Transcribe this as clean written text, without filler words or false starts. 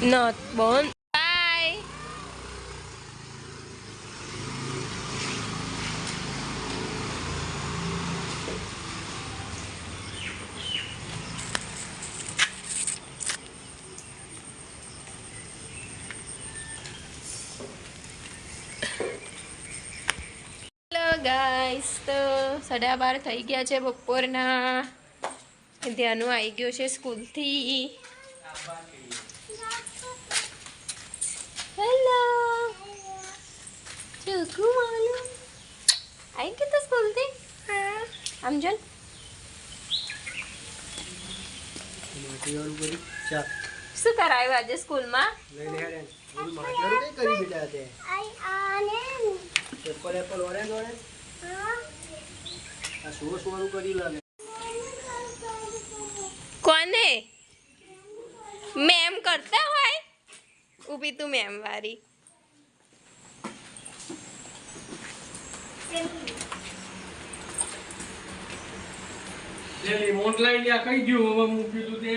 Not born. Bye. Hello guys, તો 12:30 થઈ ગયા છે બપોરના. ધ્યાનું આવી ગયો છે સ્કૂલથી. હેલો ચકુ માલું આવી ગયો તો સ્કૂલથી. હા આમ જો શું કરાયું આજે સ્કૂલમાં? કોને મેમ કરતા હોય ઊભી તું મેમ વારી. રિમોટ લઈ લ્યા કઈ ગયું હવે મૂક્યું તું તે